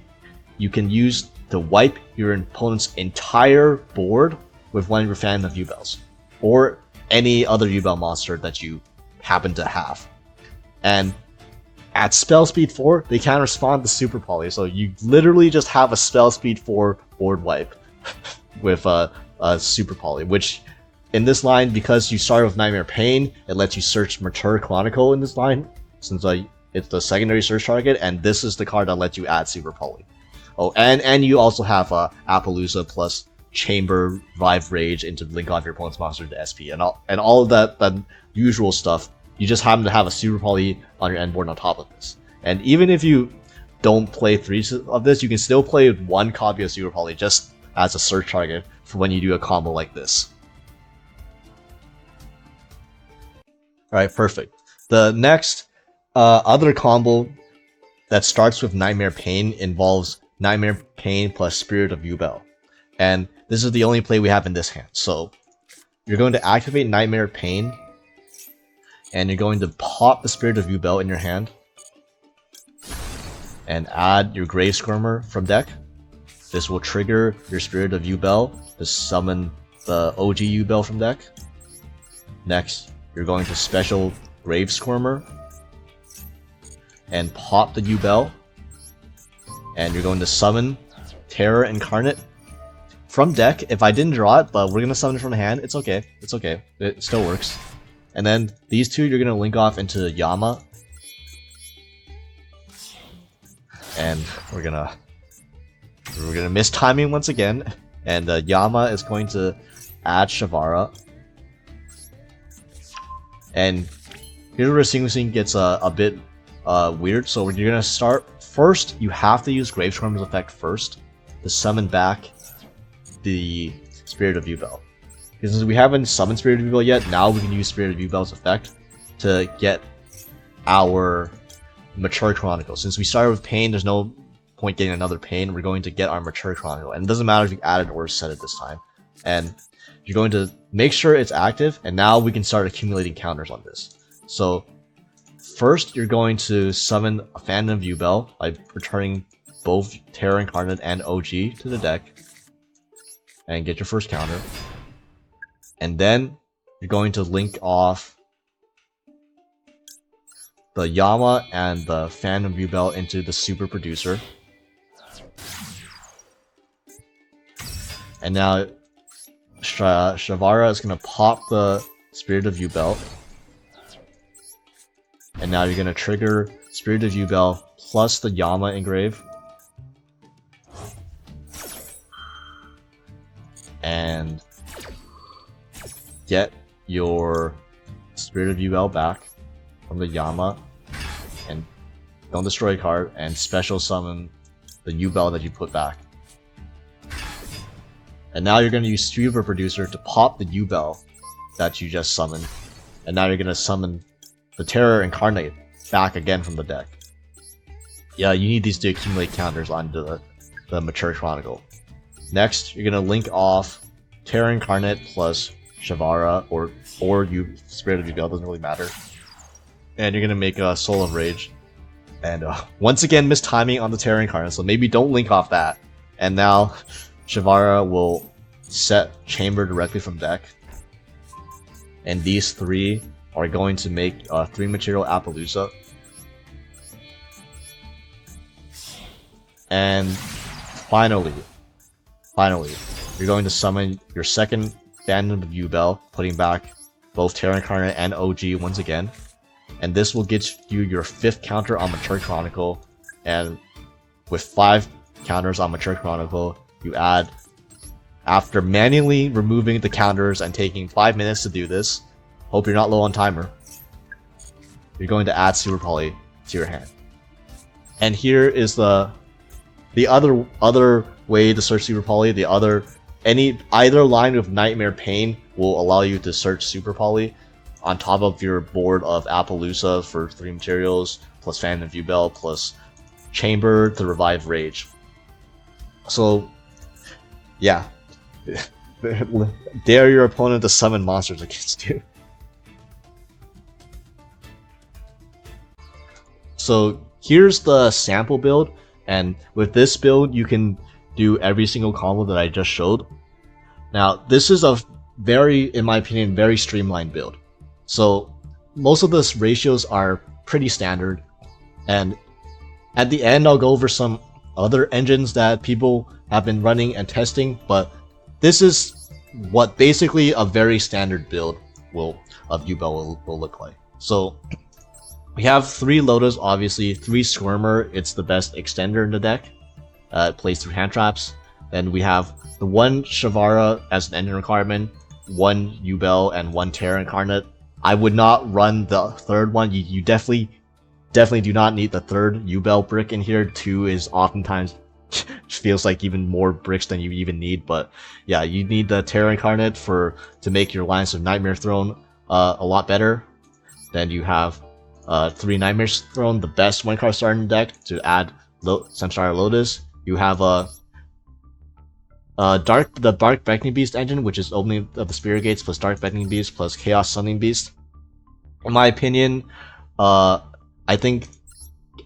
you can use to wipe your opponent's entire board with one of your Phantom of Yubels, or any other Yubel monster that you happen to have. And at spell speed 4, they can't respond to Super Poly, so you literally just have a spell speed 4 board wipe with a Super Poly, which in this line, because you start with Nightmare Pain, it lets you search Mature Chronicle in this line. since it's the secondary search target, and this is the card that lets you add Super Poly. Oh, and you also have Appaloosa plus Chamber, Revive Rage into link off your opponent's monster to SP, and all of that usual stuff. You just happen to have a Super Poly on your end board on top of this. And even if you don't play 3 of this, you can still play 1 copy of Super Poly just as a search target for when you do a combo like this. Alright, perfect. The next other combo that starts with Nightmare Pain involves Nightmare Pain plus Spirit of Yubel. And this is the only play we have in this hand. So you're going to activate Nightmare Pain, and you're going to pop the Spirit of Yubel in your hand, and add your Grave Squirmer from deck. This will trigger your Spirit of Yubel to summon the OG Yubel from deck. Next, you're going to special Grave Squirmer and pop the Yubel, and you're going to summon Terror Incarnate from deck. If I didn't draw it, but we're gonna summon it from the hand, it's okay. It's okay. It still works. And then these two you're gonna link off into Yama, and we're gonna miss timing once again. And Yama is going to add Shavara, and here's where sequencing gets a bit weird. So you're gonna start first. You have to use Grave Squirmer's effect first to summon back the Spirit of Yubel. Because since we haven't summoned Spirit of Yubel yet, now we can use Spirit of Yubel's effect to get our Mature Chronicle. Since we started with Pain, there's no point getting another Pain. We're going to get our Mature Chronicle. And it doesn't matter if you added or set it this time. And you're going to make sure it's active, and now we can start accumulating counters on this. So first, you're going to summon a Phantom of Yubel by returning both Terror Incarnate and OG to the deck, and get your first counter. And then you're going to link off the Yama and the Phantom Yubel into the Super Producer. And now Shavara is going to pop the Spirit of Yubel. And now you're going to trigger Spirit of Yubel plus the Yama engrave. And get your Spirit of Yubel back from the Yama, and don't destroy a card, and special summon the Yubel that you put back. And now you're going to use Super Producer to pop the Yubel that you just summoned, and now you're going to summon the Terror Incarnate back again from the deck. Yeah, you need these to accumulate counters onto the Mature Chronicle. Next, you're gonna link off Terror Incarnate plus Shavara, or Spirit of Yubel, doesn't really matter. And you're gonna make a Soul of Rage. And once again, miss timing on the Terror Incarnate, so maybe don't link off that. And now, Shavara will set Chamber directly from deck. And these three are going to make 3 material Appaloosa. And finally, you're going to summon your second Phantom of Yubel, putting back both Terra Incarnate and OG once again. And this will get you your 5th counter on Mature Chronicle. And with 5 counters on Mature Chronicle, you add, after manually removing the counters and taking 5 minutes to do this, hope you're not low on timer, you're going to add Super Poly to your hand. And here is the other way to search Super Poly. Either line with Nightmare Pain will allow you to search Super Poly on top of your board of Appaloosa for 3 materials, plus Phantom of Yubel, plus Chamber to revive Rage. So, yeah. Dare your opponent to summon monsters against you. So, here's the sample build, and with this build, you can do every single combo that I just showed. Now, this is a very, in my opinion, very streamlined build. So, most of the ratios are pretty standard, and at the end, I'll go over some other engines that people have been running and testing, but this is what basically a very standard build of Yubel will look like. So, We have 3 Lotus, obviously, 3 Squirmer, it's the best extender in the deck. It plays through hand traps. Then we have the 1 Shavara as an engine requirement, 1 Yubel, and 1 Terra Incarnate. I would not run the third one. You definitely do not need the third Yubel brick in here. 2 is oftentimes feels like even more bricks than you even need. But yeah, you need the Terra Incarnate to make your Lines of Nightmare Throne a lot better. Then you have 3 Nightmare Throne, the best 1-card starter in the deck to add Samsara Lotus. You have the Dark Beckoning Beast engine, which is opening of the Spirit Gates plus Dark Beckoning Beast plus Chaos Summoning Beast. In my opinion, I think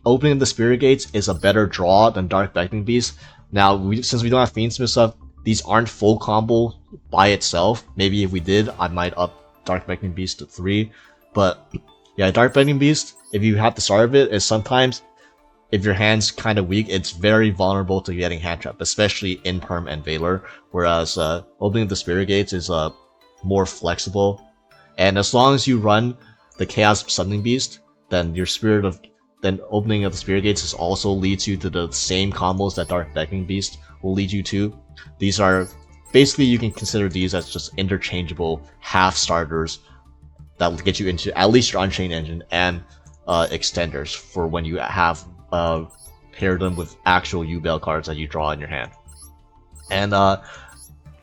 opening of the Spirit Gates is a better draw than Dark Beckoning Beast. Now, since we don't have Fiendsmith stuff, these aren't full combo by itself. Maybe if we did, I might up Dark Beckoning Beast to 3. But yeah, Dark Beckoning Beast, if you have the start of it, is sometimes, if your hand's kind of weak, it's very vulnerable to getting hand trapped, especially in Perm and Valor. Whereas opening the Spirit Gates is more flexible. And as long as you run the Chaos Summoning Beast, then opening of the Spirit Gates also leads you to the same combos that Dark Beckoning Beast will lead you to. These are basically, you can consider these as just interchangeable half starters that will get you into at least your Unchained engine and extenders for when you have paired them with actual Yubel cards that you draw in your hand. And I'm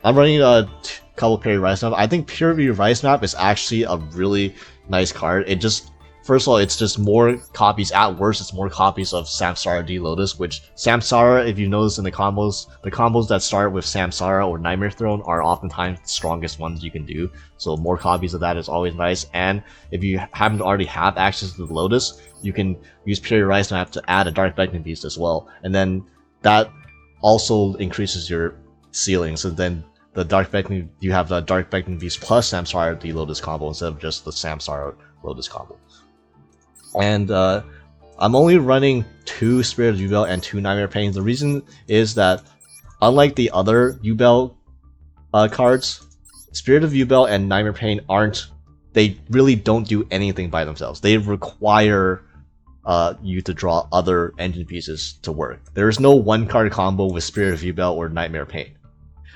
running a couple Peri Rise Map. I think Purity Rise Map is actually a really nice card. It just, first of all, it's just more copies. At worst, it's more copies of Samsara D Lotus, which Samsara, if you notice in the combos that start with Samsara or Nightmare Throne are oftentimes the strongest ones you can do. So more copies of that is always nice. And if you happen to already have access to the Lotus, you can use Purity Rise Map to add a Dark Beckoning Beast as well. And then that also increases your ceiling. So then the Dark Beckoning, you have the Dark Beckoning Beast plus Samsara D Lotus combo instead of just the Samsara Lotus combo. And I'm only running 2 Spirit of Yubel and 2 Nightmare Pain. The reason is that, unlike the other Yubel cards, Spirit of Yubel and Nightmare Pain they really don't do anything by themselves. They require you to draw other engine pieces to work. There is no 1-card combo with Spirit of Yubel or Nightmare Pain.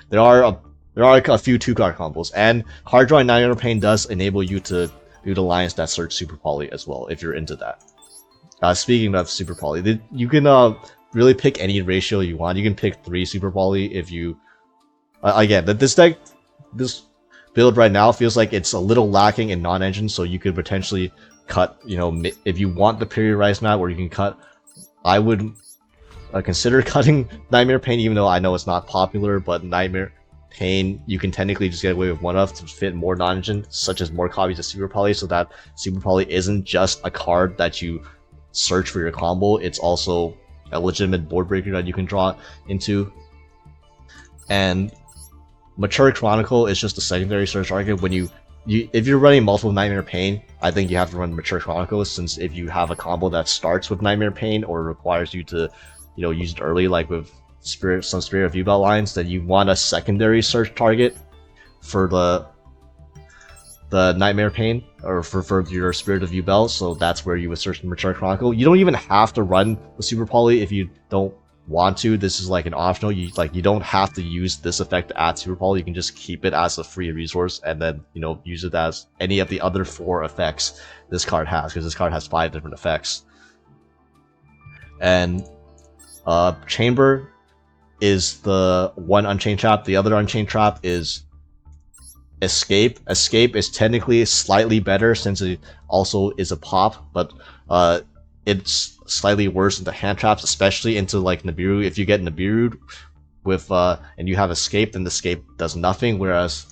There are a few 2-card combos, and card drawing Nightmare Pain does enable you to do the lines that search Super Poly as well, if you're into that. Speaking of Super Poly, you can really pick any ratio you want. You can pick 3 Super Poly if you... again, this build right now feels like it's a little lacking in non-engine, so you could potentially cut, if you want the Peri Rise Map where you can cut, I would consider cutting Nightmare Pain, even though I know it's not popular, but Nightmare Pain, you can technically just get away with one of to fit more non-engine, such as more copies of Super Poly, so that Super Poly isn't just a card that you search for your combo, it's also a legitimate board breaker that you can draw into. And Mature Chronicle is just a secondary search target. When if you're running multiple Nightmare Pain, I think you have to run Mature Chronicle, since if you have a combo that starts with Nightmare Pain or requires you to use it early, like with some Spirit of Yubel lines, then you want a secondary search target for the Nightmare Pain, or for your Spirit of Yubel, so that's where you would search the Mature Chronicle. You don't even have to run the Super Poly if you don't want to. This is like an optional. You don't have to use this effect to add Super Poly. You can just keep it as a free resource and then use it as any of the other 4 effects this card has, because this card has 5 different effects. And Chamber is the one Unchained trap. The other Unchained trap is Escape. Escape is technically slightly better since it also is a pop, but it's slightly worse into hand traps, especially into like Nibiru. If you get Nibiru with and you have Escape, then the Escape does nothing, whereas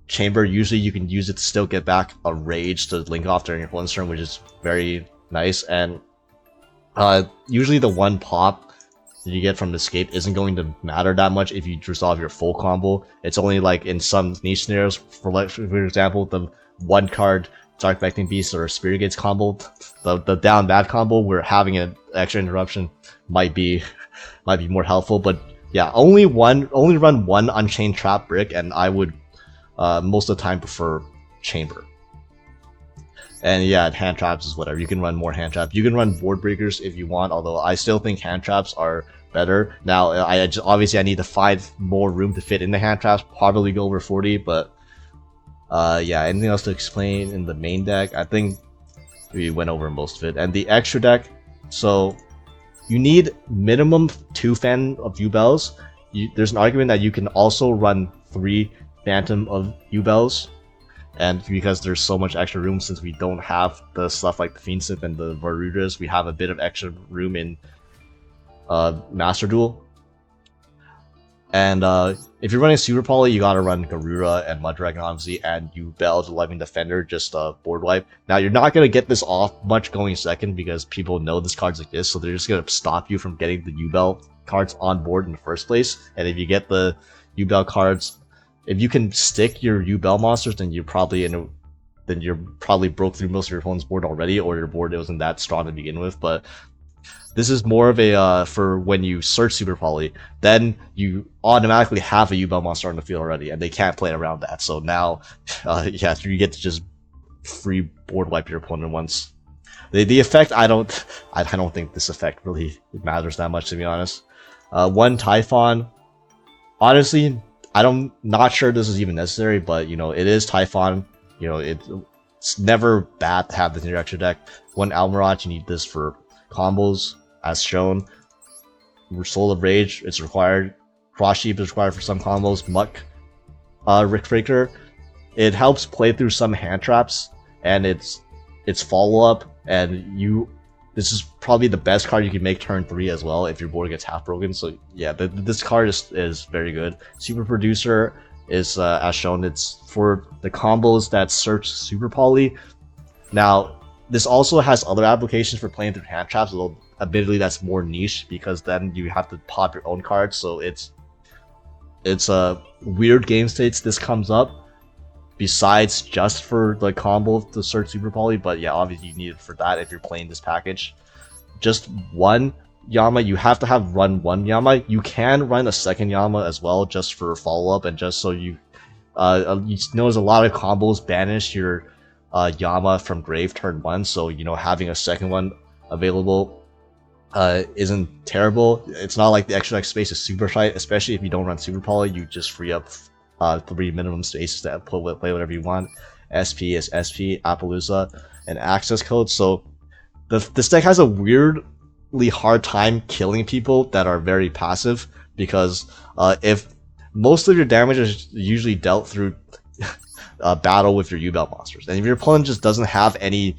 Chamber, usually you can use it to still get back a Rage to link off during your opponent's turn, which is very nice. And usually the 1 pop that you get from Escape isn't going to matter that much if you resolve your full combo. It's only like in some niche scenarios, for example, the 1-card Dark Beckoning Beast or Spirit Gates combo, the down bad combo where having an extra interruption might be more helpful. But yeah, only run 1 Unchained trap brick, and I would most of the time prefer Chamber. And yeah, hand traps is whatever. You can run more hand traps. You can run board breakers if you want, although I still think hand traps are better. Now, obviously I need to find more room to fit in the hand traps, probably go over 40, but yeah, anything else to explain in the main deck? I think we went over most of it. And the extra deck, so you need minimum 2 Phantom of Yubels. There's an argument that you can also run 3 Phantom of Yubels, and because there's so much extra room, since we don't have the stuff like the Fiendsip and the Varudras, we have a bit of extra room in Master Duel. And if you're running Super Poly, you gotta run Garuda and Mudragon, obviously, and Yubel, the Living Defender, just board wipe. Now, you're not gonna get this off much going second because people know this card's exist, so they're just gonna stop you from getting the Yubel cards on board in the first place. And if you get the Yubel cards, if you can stick your Yubel monsters, then you're probably broke through most of your opponent's board already, or your board wasn't that strong to begin with. But this is more of a for when you search Super Poly, then you automatically have a Yubel monster on the field already, and they can't play around that. So now, yeah, you get to just free board wipe your opponent once. The effect, I don't think this effect really matters that much, to be honest. 1 Typhon, honestly, I'm not sure this is even necessary, but you know, it is Typhon. You know, it's never bad to have this in your extra deck. 1 Almiraj, you need this for combos, as shown. Soul of Rage, it's required. Cross Sheep is required for some combos. Muck, Rick Breaker, it helps play through some hand traps, and it's follow up. And this is probably the best card you can make turn 3 as well if your board gets half broken. So yeah, this card is very good. Super Producer is as shown. It's for the combos that search Super Poly. Now, this also has other applications for playing through hand traps, although admittedly that's more niche because then you have to pop your own cards. So it's weird game states this comes up besides just for the combo to search Super Poly. But yeah, obviously you need it for that if you're playing this package. Just 1 Yama, you have to have run 1 Yama. You can run a second Yama as well, just for follow up, and just so you notice a lot of combos banish your Yama from grave turn 1, so you know, having a second one available isn't terrible. It's not like the extra deck space is super tight, especially if you don't run Super Poly. You just free up 3 minimum spaces to play whatever you want. SP is SP, Appaloosa, and access code. So this deck has a weirdly hard time killing people that are very passive, because if most of your damage is usually dealt through battle with your Yubel monsters, and if your opponent just doesn't have any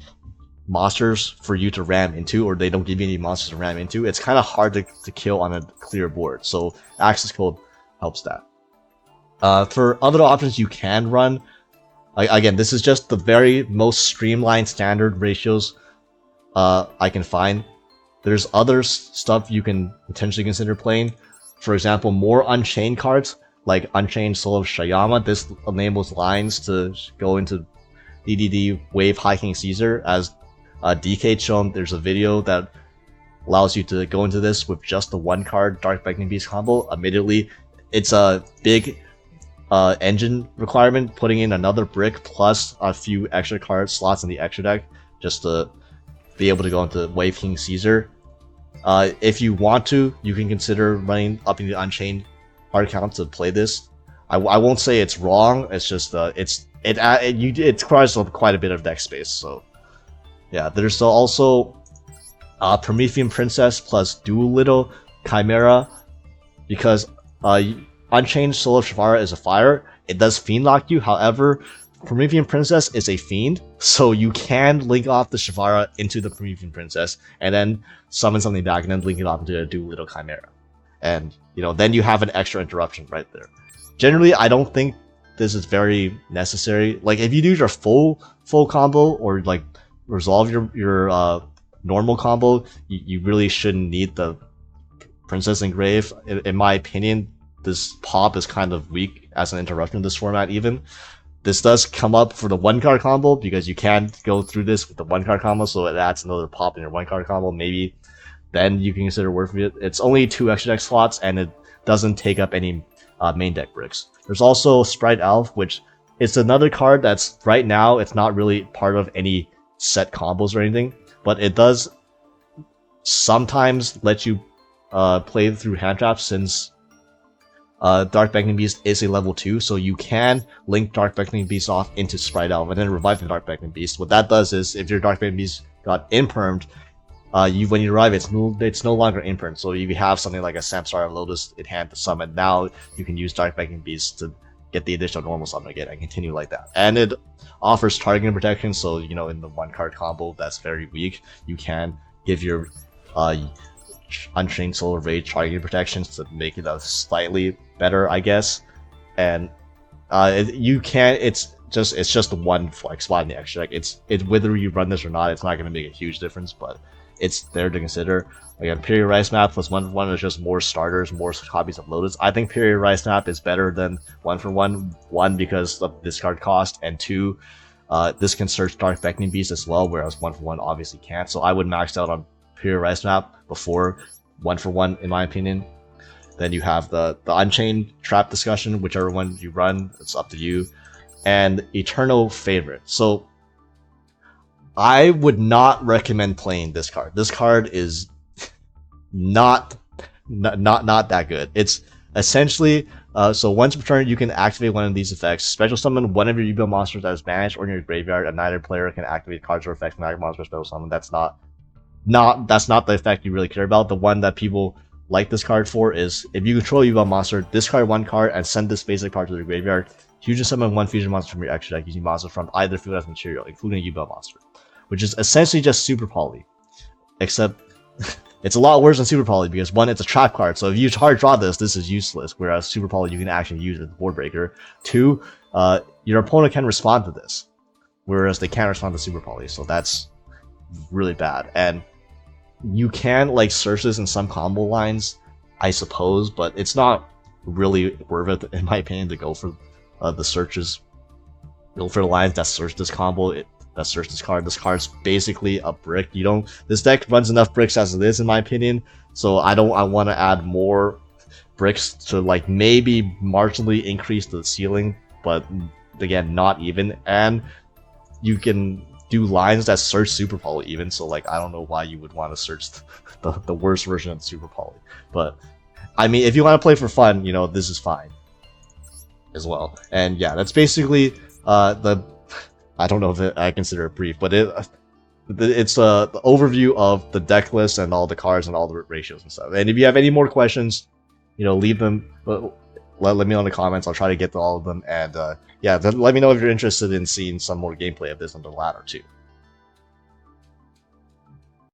monsters for you to ram into, or they don't give you any monsters to ram into, it's kind of hard to kill on a clear board. So access code helps that. For other options you can run, again, this is just the very most streamlined standard ratios I can find. There's other stuff you can potentially consider playing. For example, more Unchained cards, like Unchained Soul of Shayama. This enables lines to go into DDD Wave High King Caesar. As DK shown, there's a video that allows you to go into this with just the 1 card Dark Beckoning Beast combo. Admittedly, it's a big engine requirement, putting in another brick plus a few extra card slots in the extra deck just to be able to go into Wave King Caesar. If you want to, you can consider running up in the Unchained card count to play this. I won't say it's wrong. It's just it requires quite a bit of deck space. So yeah, there's also Promethean Princess plus Duelito Chimera, because Unchained Soul of Shivara is a fire. It does Fiend Lock you. However, Promethean Princess is a fiend, so you can link off the Shivara into the Promethean Princess, and then summon something back, and then link it off into a Duelito Chimera. And, you know, then you have an extra interruption right there. Generally, I don't think this is very necessary. Like, if you do your full combo, or like resolve your normal combo, you really shouldn't need the Princess Engrave. In my opinion, this pop is kind of weak as an interruption in this format even. This does come up for the 1 card combo, because you can go through this with the 1 card combo, so it adds another pop in your 1 card combo. Maybe then you can consider working it. It's only 2 extra deck slots, and it doesn't take up any main deck bricks. There's also Sprite Elf, which is another card that's right now, it's not really part of any set combos or anything, but it does sometimes let you play through hand traps, since Dark Beckoning Beast is a level 2, so you can link Dark Beckoning Beast off into Sprite Elf and then revive the Dark Beckoning Beast. What that does is, if your Dark Beckoning Beast got impermed, when you revive it's no longer impermed. So if you have something like a Samsara D Lotus in hand to summon, now you can use Dark Beckoning Beast to get the additional normal summon again and continue like that. And it offers targeting protection, so you know, in the 1-card combo that's very weak, you can give your Unchained Solar Rage targeting protections to make it slightly better, I guess. And it's just one flex spot in the extra deck. It's whether you run this or not, it's not going to make a huge difference, but it's there to consider. Again, Period Rice Map plus 1-for-1 is just more starters, more copies of Lotus. I think Period Rice Map is better than 1-for-1. 1, because of discard cost, and 2, this can search Dark Beckoning Beast as well, whereas 1-for-1 obviously can't. So I would max out on Period Rice Map before 1-for-1, in my opinion. Then you have the Unchained Trap discussion, whichever one you run, it's up to you. And Eternal Favorite. So I would not recommend playing this card. This card is not that good. It's essentially so once per turn you can activate one of these effects. Special summon one of your Yubel monsters that is banished or in your graveyard, and neither player can activate cards or effects from that monster special summon. That's not the effect you really care about. The one that people like this card for is, if you control Yubel monster, discard 1 card and send this basic card to the graveyard. Fusion summon 1 fusion monster from your extra deck using monsters from either field as material, including a Yubel monster, which is essentially just Super Poly, except it's a lot worse than Super Poly, because 1, it's a trap card, so if you hard draw this is useless, whereas Super Poly you can actually use it as a board breaker. 2, your opponent can respond to this, whereas they can't respond to Super Poly, so that's really bad. And you can like search this in some combo lines, I suppose, but it's not really worth it, in my opinion, to go for the searches. Go for the lines that search this combo, that search this card. This card's basically a brick. This deck runs enough bricks as it is, in my opinion, so I want to add more bricks to like maybe marginally increase the ceiling, but again, not even. And you can do lines that search Super Poly even, so like I don't know why you would want to search the worst version of Super Poly. But I mean, if you want to play for fun, you know, this is fine as well. And yeah, that's basically I don't know if I consider it brief, but it's the overview of the deck list and all the cards and all the ratios and stuff. And if you have any more questions, you know, leave them. Let me know in the comments. I'll try to get to all of them. And yeah, let me know if you're interested in seeing some more gameplay of this on the ladder too.